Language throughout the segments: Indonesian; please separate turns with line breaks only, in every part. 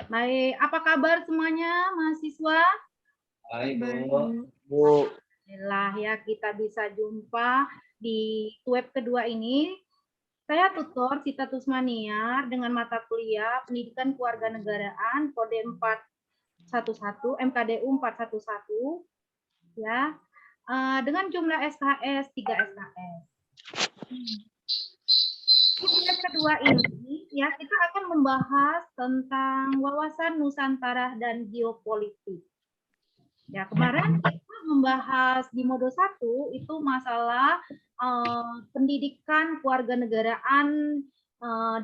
Baik, apa kabar semuanya mahasiswa?
Baik,
Bu.
Alhamdulillah ya kita bisa jumpa di web kedua ini. Saya tutor Sita Tusmaniar dengan mata kuliah Pendidikan Kewarganegaraan kode 411 MKDU 411 ya. Dengan jumlah SKS 3 SKS. Di web kedua ini ya kita akan membahas tentang wawasan Nusantara dan geopolitik. Ya, kemarin kita membahas di mode 1 itu masalah pendidikan kewarganegaraan,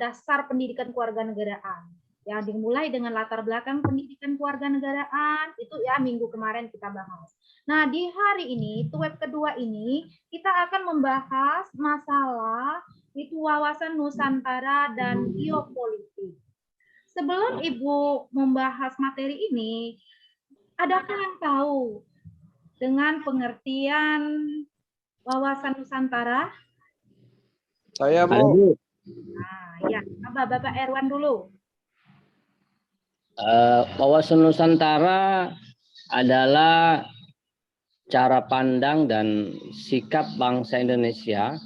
dasar pendidikan kewarganegaraan. Ya, dimulai dengan latar belakang pendidikan kewarganegaraan, itu ya minggu kemarin kita bahas. Nah, di hari ini, itu web kedua ini, kita akan membahas masalah itu wawasan Nusantara dan geopolitik. Sebelum Ibu membahas materi ini, adakah yang tahu dengan pengertian wawasan Nusantara?
Saya, Bu.
Nah, ya, Bapak Erwan dulu.
Wawasan Nusantara adalah cara pandang dan sikap bangsa Indonesia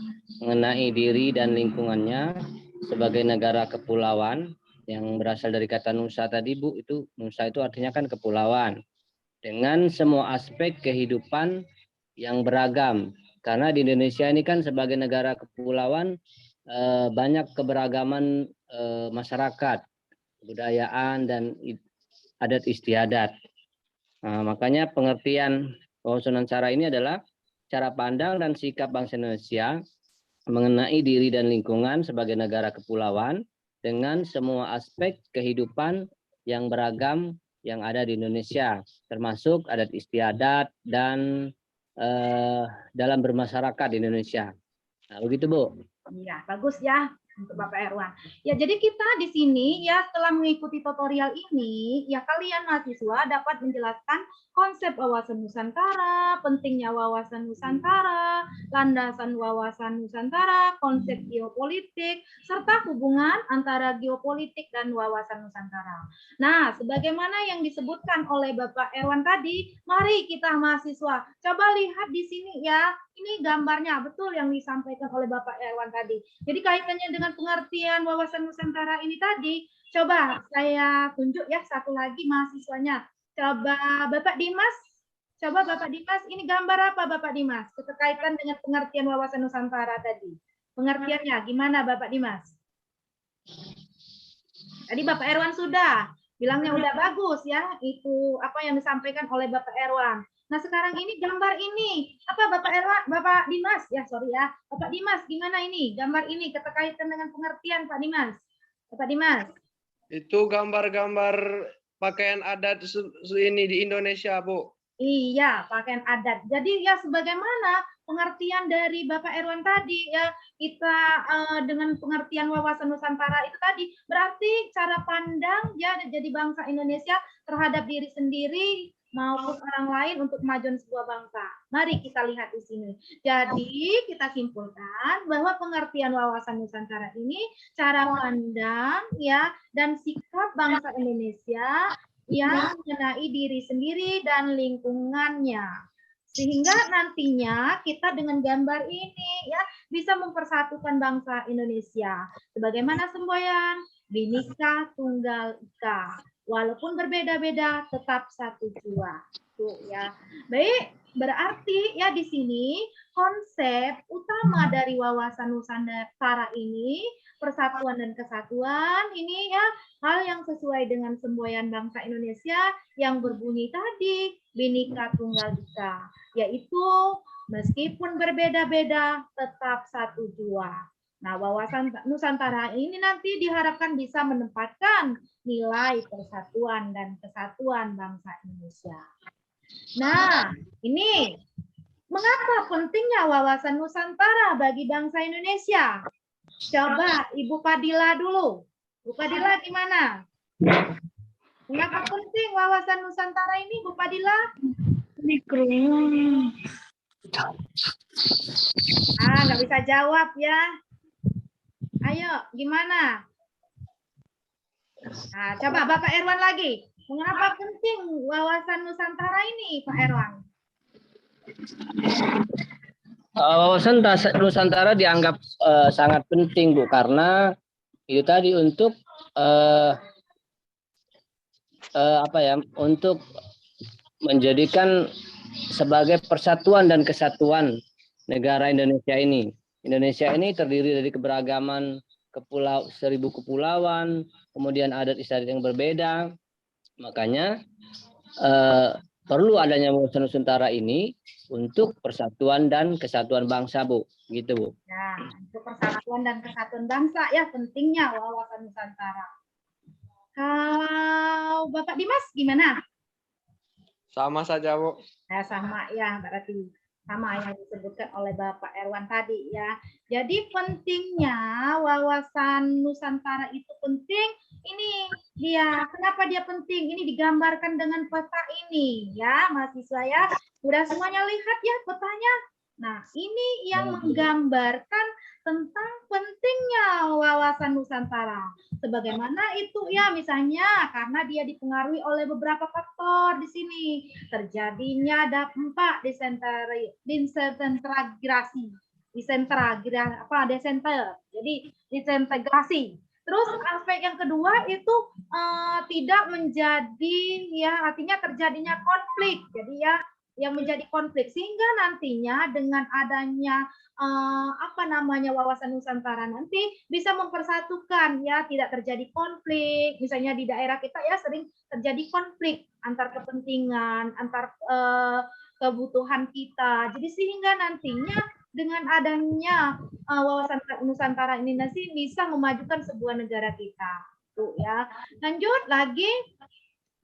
mengenai diri dan lingkungannya sebagai negara kepulauan yang berasal dari kata Nusa tadi, Bu. Itu Nusa itu artinya kan kepulauan dengan semua aspek kehidupan yang beragam. Karena di Indonesia ini kan sebagai negara kepulauan banyak keberagaman masyarakat, kebudayaan dan adat istiadat. Nah, makanya pengertian wawasan Nusantara ini adalah cara pandang dan sikap bangsa Indonesia mengenai diri dan lingkungan sebagai negara kepulauan dengan semua aspek kehidupan yang beragam yang ada di Indonesia, termasuk adat istiadat dan dalam bermasyarakat di Indonesia. Nah, begitu, Bu.
Iya, bagus ya untuk Bapak Erwan. Ya, jadi kita di sini ya setelah mengikuti tutorial ini, ya kalian mahasiswa dapat menjelaskan konsep wawasan Nusantara, pentingnya wawasan Nusantara, landasan wawasan Nusantara, konsep geopolitik, serta hubungan antara geopolitik dan wawasan Nusantara. Nah, sebagaimana yang disebutkan oleh Bapak Erwan tadi, mari kita mahasiswa coba lihat di sini ya. Ini gambarnya betul yang disampaikan oleh Bapak Erwan tadi. Jadi kaitannya dengan pengertian wawasan Nusantara ini tadi, coba saya tunjuk ya satu lagi mahasiswanya. Coba Bapak Dimas, ini gambar apa Bapak Dimas? Berkaitan dengan pengertian wawasan Nusantara tadi. Pengertiannya gimana Bapak Dimas? Tadi Bapak Erwan sudah, bilangnya udah bagus ya, itu apa yang disampaikan oleh Bapak Erwan. Nah, sekarang ini gambar ini, apa Bapak Erwan, Bapak Dimas, ya sorry ya, Bapak Dimas, gimana ini gambar ini keterkaitan dengan pengertian Pak Dimas? Bapak Dimas.
Itu gambar-gambar pakaian adat ini di Indonesia, Bu.
Iya, pakaian adat. Jadi ya sebagaimana pengertian dari Bapak Erwan tadi ya, kita dengan pengertian wawasan Nusantara itu tadi berarti cara pandang ya jadi bangsa Indonesia terhadap diri sendiri maupun orang lain untuk kemajuan sebuah bangsa. Mari kita lihat di sini. Jadi kita simpulkan bahwa pengertian wawasan Nusantara ini cara pandang ya dan sikap bangsa Indonesia yang mengenai diri sendiri dan lingkungannya. Sehingga nantinya kita dengan gambar ini ya bisa mempersatukan bangsa Indonesia. Sebagaimana semboyan Bhinneka Tunggal Ika. Walaupun berbeda-beda tetap satu jua. Tuh ya. Baik, berarti ya di sini konsep utama dari wawasan Nusantara ini persatuan dan kesatuan ini ya hal yang sesuai dengan semboyan bangsa Indonesia yang berbunyi tadi Bhinneka Tunggal Ika, yaitu meskipun berbeda-beda tetap satu jua. Nah, wawasan Nusantara ini nanti diharapkan bisa menempatkan nilai persatuan dan kesatuan bangsa Indonesia. Nah, ini mengapa pentingnya wawasan Nusantara bagi bangsa Indonesia? Coba Ibu Padilla dulu. Bu Padilla gimana? Mengapa penting wawasan Nusantara ini, Bu Padilla? Nggak bisa jawab ya. Ayo, gimana? Nah, coba Bapak Erwan lagi. Mengapa penting wawasan Nusantara ini, Pak Erwan?
Wawasan Nusantara dianggap sangat penting, Bu, karena itu tadi untuk untuk menjadikan sebagai persatuan dan kesatuan negara Indonesia ini. Indonesia ini terdiri dari keberagaman 1000 kepulauan, kemudian adat istiadat yang berbeda. Makanya perlu adanya wawasan Nusantara ini untuk persatuan dan kesatuan bangsa, Bu. Gitu, Bu.
Nah, untuk persatuan dan kesatuan bangsa ya pentingnya wawasan Nusantara. Kalau Bapak Dimas gimana?
Sama saja, Bu.
Nah, sama ya, berarti sama yang disebutkan oleh Bapak Erwan tadi ya. Jadi pentingnya wawasan Nusantara itu penting. Ini dia, kenapa dia penting? Ini digambarkan dengan peta ini ya, mahasiswa ya. Sudah semuanya lihat ya petanya? Nah, ini yang menggambarkan tentang pentingnya wawasan Nusantara. Sebagaimana itu ya, misalnya karena dia dipengaruhi oleh beberapa faktor di sini. Terjadinya dampak disintegrasi. Terus aspek yang kedua itu tidak menjadi ya, artinya terjadinya konflik. Jadi ya yang menjadi konflik sehingga nantinya dengan adanya wawasan Nusantara nanti bisa mempersatukan ya, tidak terjadi konflik. Misalnya di daerah kita ya sering terjadi konflik antar kepentingan, antar kebutuhan kita. Jadi sehingga nantinya dengan adanya wawasan Nusantara ini nanti bisa memajukan sebuah negara kita. Tuh ya. Lanjut lagi.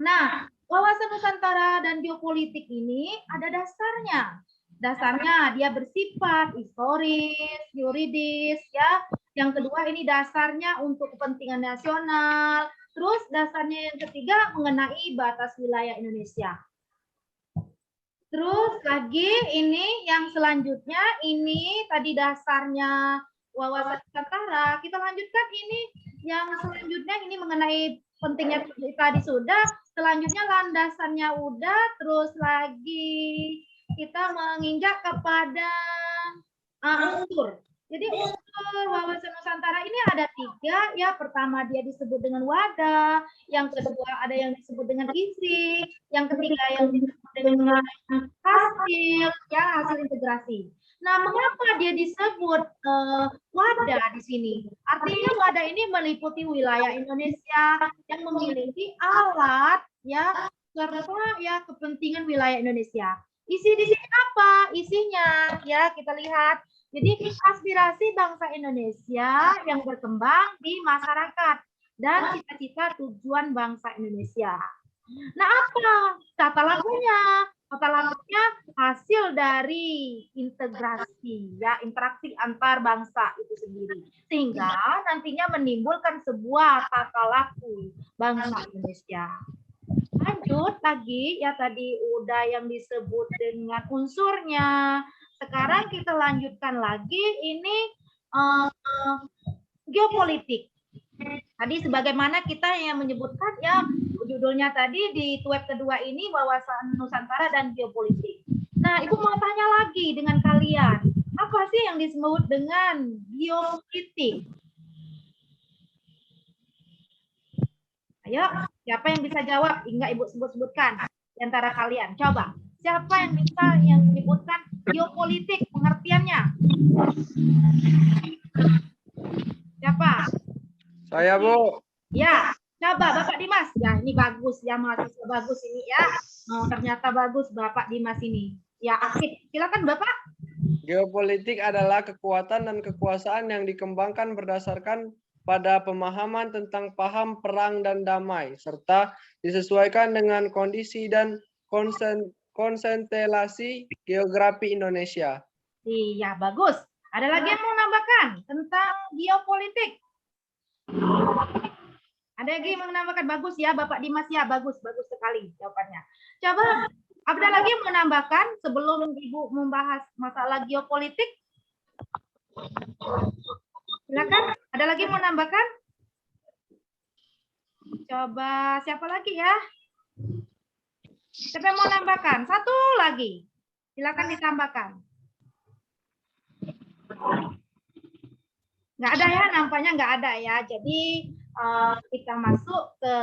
Nah, wawasan Nusantara dan geopolitik ini ada dasarnya. Dasarnya dia bersifat historis, yuridis, ya. Yang kedua ini dasarnya untuk kepentingan nasional. Terus dasarnya yang ketiga mengenai batas wilayah Indonesia. Terus lagi ini yang selanjutnya ini tadi dasarnya wawasan Nusantara. Kita lanjutkan ini yang selanjutnya ini mengenai pentingnya tadi sudah. Selanjutnya landasannya udah. Terus lagi kita menginjak kepada unsur. Jadi unsur wawasan Nusantara ini ada 3 ya. Pertama dia disebut dengan wadah, yang kedua ada yang disebut dengan isi, yang ketiga yang disebut dengan hasil, ya hasil integrasi. Nah, mengapa dia disebut wadah di sini? Artinya wadah ini meliputi wilayah Indonesia yang memiliki alat ya serta ya kepentingan wilayah Indonesia. Isi di sini apa? Isinya ya kita lihat. Jadi aspirasi bangsa Indonesia yang berkembang di masyarakat dan cita-cita tujuan bangsa Indonesia. Nah, apa tata lakunya? Tata lakunya hasil dari integrasi, ya interaksi antar bangsa itu sendiri, sehingga nantinya menimbulkan sebuah tata laku bangsa Indonesia. Lanjut lagi, ya tadi udah yang disebut dengan unsurnya. Sekarang kita lanjutkan lagi ini geopolitik. Tadi sebagaimana kita yang menyebutkan ya judulnya tadi di web kedua ini wawasan Nusantara dan geopolitik. Nah, Ibu mau tanya lagi dengan kalian, apa sih yang disebut dengan geopolitik? Ayo, siapa yang bisa jawab? Hingga Ibu sebut-sebutkan di antara kalian. Coba, siapa yang bisa yang menyebutkan geopolitik pengertiannya? Siapa?
Saya, Bu.
Ya, coba Bapak Dimas. Ya, ini bagus ya, mahasiswa bagus ini ya. Oh, ternyata bagus Bapak Dimas ini. Ya, aktif. Silakan Bapak.
Geopolitik adalah kekuatan dan kekuasaan yang dikembangkan berdasarkan pada pemahaman tentang paham perang dan damai, serta disesuaikan dengan kondisi dan konstelasi geografi Indonesia.
Iya, bagus. Ada lagi yang mau menambahkan tentang geopolitik? Ada lagi yang menambahkan? Bagus ya, Bapak Dimas ya, bagus sekali jawabannya. Coba, ada lagi yang menambahkan sebelum Ibu membahas masalah geopolitik? Silakan, ada lagi yang menambahkan? Coba siapa lagi ya? Siapa yang mau nambahkan? Satu lagi. Silakan ditambahkan. Nggak ada ya, nampaknya nggak ada ya. Jadi kita masuk ke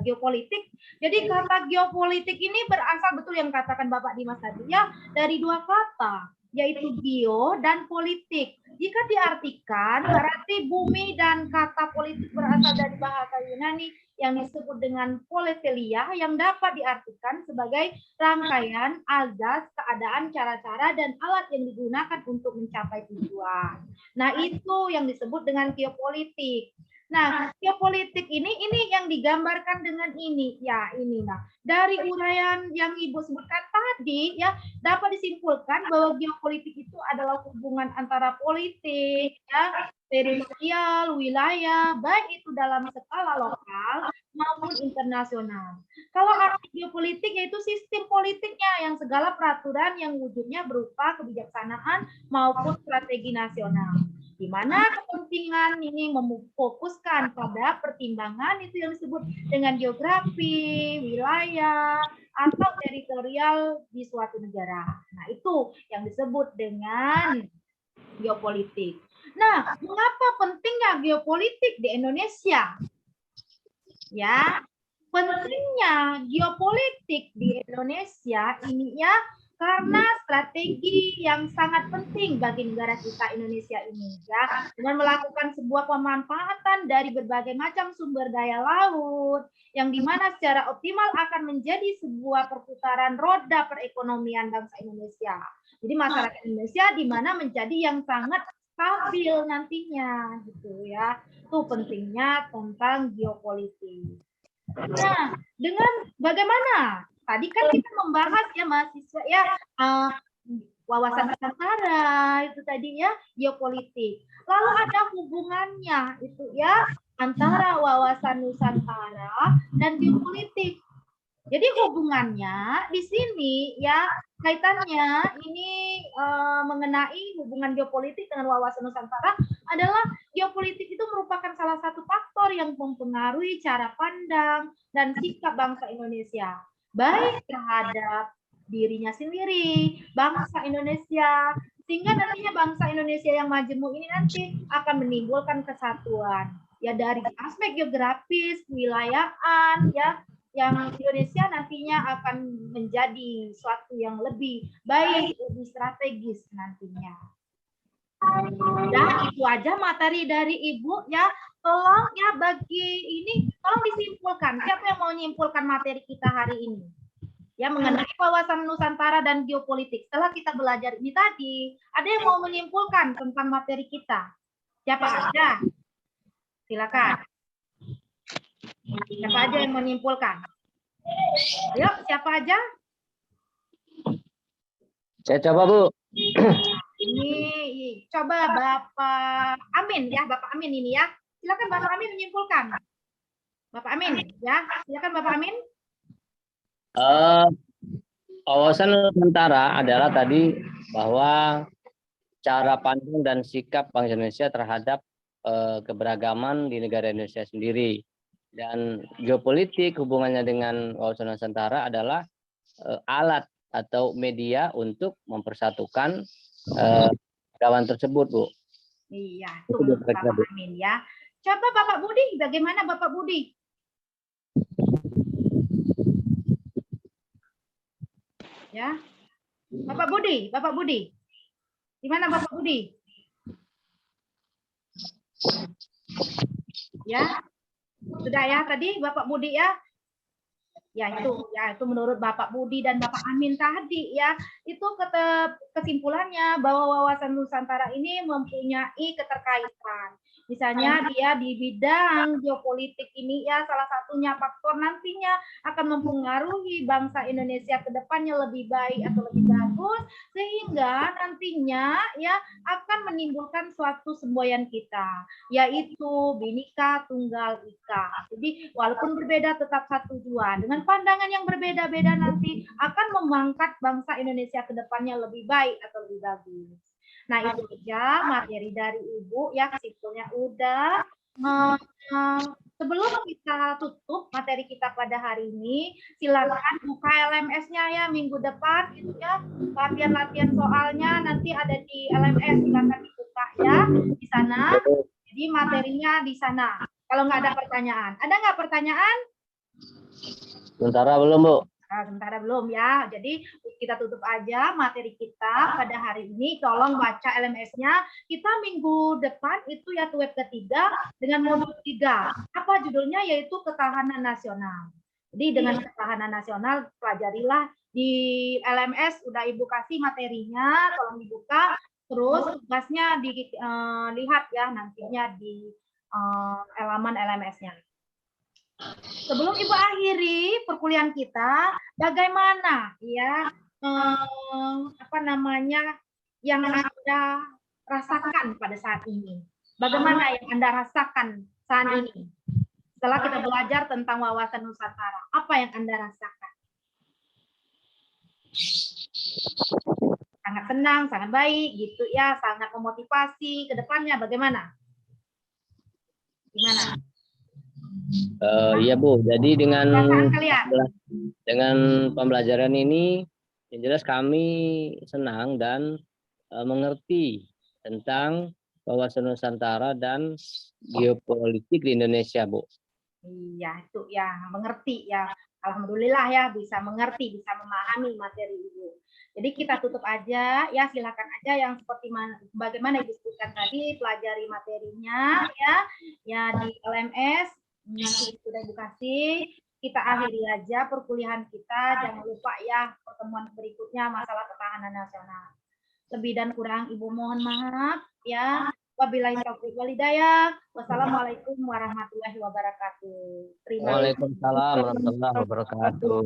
geopolitik. Jadi kata geopolitik ini berasal, betul yang katakan Bapak Dimas tadi ya, dari dua kata, yaitu geo dan politik. Jika diartikan, berarti bumi, dan kata politik berasal dari bahasa Yunani yang disebut dengan polethelia, yang dapat diartikan sebagai rangkaian azas, keadaan, cara-cara, dan alat yang digunakan untuk mencapai tujuan. Nah, itu yang disebut dengan geopolitik. Nah, geopolitik ini yang digambarkan dengan ini. Ya, ini. Nah, dari uraian yang Ibu sebutkan tadi, ya, dapat disimpulkan bahwa geopolitik itu adalah hubungan antara politik, ya, teritorial, wilayah, baik itu dalam skala lokal maupun internasional. Kalau arti geopolitik yaitu sistem politiknya yang segala peraturan yang wujudnya berupa kebijaksanaan maupun strategi nasional, di mana kepentingan ini memfokuskan pada pertimbangan itu yang disebut dengan geografi, wilayah, atau teritorial di suatu negara. Nah, itu yang disebut dengan geopolitik. Nah, mengapa pentingnya geopolitik di Indonesia? Ya, pentingnya geopolitik di Indonesia ini ya karena strategi yang sangat penting bagi negara kita Indonesia ini ya, dengan melakukan sebuah pemanfaatan dari berbagai macam sumber daya laut yang dimana secara optimal akan menjadi sebuah perputaran roda perekonomian bangsa Indonesia. Jadi masyarakat Indonesia di mana menjadi yang sangat stabil nantinya gitu ya. Itu pentingnya tentang geopolitik. Nah, dengan bagaimana? Tadi kan kita membahas ya mahasiswa ya wawasan Nusantara itu tadi ya geopolitik. Lalu ada hubungannya itu ya antara wawasan Nusantara dan geopolitik. Jadi hubungannya di sini ya kaitannya ini mengenai hubungan geopolitik dengan wawasan Nusantara adalah geopolitik itu merupakan salah satu faktor yang mempengaruhi cara pandang dan sikap bangsa Indonesia, baik terhadap dirinya sendiri, bangsa Indonesia, sehingga nantinya bangsa Indonesia yang majemuk ini nanti akan menimbulkan kesatuan. Ya dari aspek geografis, wilayahan, ya yang Indonesia nantinya akan menjadi suatu yang lebih baik, lebih strategis nantinya. Ya, itu aja materi dari Ibu ya. Tolong ya bagi ini, tolong disimpulkan. Siapa yang mau menyimpulkan materi kita hari ini? Ya, mengenai wawasan Nusantara dan geopolitik. Setelah kita belajar ini tadi, ada yang mau menyimpulkan tentang materi kita? Siapa aja? Silakan. Siapa aja yang menyimpulkan? Ayo, siapa aja?
Saya coba, Bu.
Ini coba Bapak Amin ya, Bapak Amin ini ya. Silakan Bapak Amin menyimpulkan. Bapak Amin ya, silakan Bapak Amin.
Wawasan Nusantara adalah tadi bahwa cara pandang dan sikap bangsa Indonesia terhadap keberagaman di negara Indonesia sendiri. Dan geopolitik hubungannya dengan wawasan Nusantara adalah alat atau media untuk mempersatukan kawan tersebut, Bu.
Iya, itu menurut Bapak Amin ya. Coba Bapak Budi, bagaimana Bapak Budi? Ya, Bapak Budi, gimana Bapak Budi? Ya, sudah ya tadi Bapak Budi ya. Ya itu menurut Bapak Budi dan Bapak Amin tadi ya, itu kesimpulannya bahwa wawasan Nusantara ini mempunyai keterkaitan. Misalnya dia di bidang geopolitik ini ya salah satunya faktor nantinya akan mempengaruhi bangsa Indonesia ke depannya lebih baik atau lebih bagus, sehingga nantinya ya akan menimbulkan suatu semboyan kita, yaitu Bhinneka Tunggal Ika. Jadi walaupun berbeda tetap satu tujuan. Dengan pandangan yang berbeda-beda nanti akan mengangkat bangsa Indonesia ke depannya lebih baik atau lebih bagus. Nah, itu aja materi dari Ibu ya, kesimpulannya udah. Eh, sebelum kita tutup materi kita pada hari ini, silakan buka LMS-nya ya minggu depan itu ya, latihan-latihan soalnya nanti ada di LMS, silakan dibuka ya di sana. Jadi materinya di sana. Kalau nggak ada pertanyaan, ada nggak pertanyaan?
Sementara belum, Bu.
Nah, sementara belum ya. Jadi kita tutup aja materi kita pada hari ini. Tolong baca LMS-nya. Kita minggu depan itu ya web ketiga dengan modul 3. Apa judulnya? Yaitu ketahanan nasional. Jadi dengan ketahanan nasional pelajarilah di LMS udah Ibu kasih materinya, tolong dibuka. Terus tugasnya dilihat ya nantinya di halaman LMS-nya. Sebelum Ibu akhiri perkuliahan kita, bagaimana ya yang Anda rasakan pada saat ini? Bagaimana yang Anda rasakan saat ini? Setelah kita belajar tentang wawasan Nusantara, apa yang Anda rasakan? Sangat senang, sangat baik, gitu ya, sangat memotivasi ke depannya. Bagaimana? Gimana?
Iya, Bu. Jadi dengan
Kalian?
pembelajaran ini, yang jelas kami senang dan mengerti tentang wawasan Nusantara dan geopolitik di Indonesia, Bu.
Iya, itu ya, mengerti ya. Alhamdulillah ya, bisa mengerti, bisa memahami materi Ibu. Jadi kita tutup aja, ya silakan aja yang seperti bagaimana Ibu sebutkan tadi, pelajari materinya ya di LMS, nanti sudah Ibu kasih. Kita akhiri aja perkuliahan kita, jangan lupa ya pertemuan berikutnya masalah ketahanan nasional. Lebih dan kurang Ibu mohon maaf ya. Wabillahi taufiq wal hidayah. Wassalamualaikum warahmatullahi wabarakatuh.
Waalaikumsalam warahmatullahi wabarakatuh.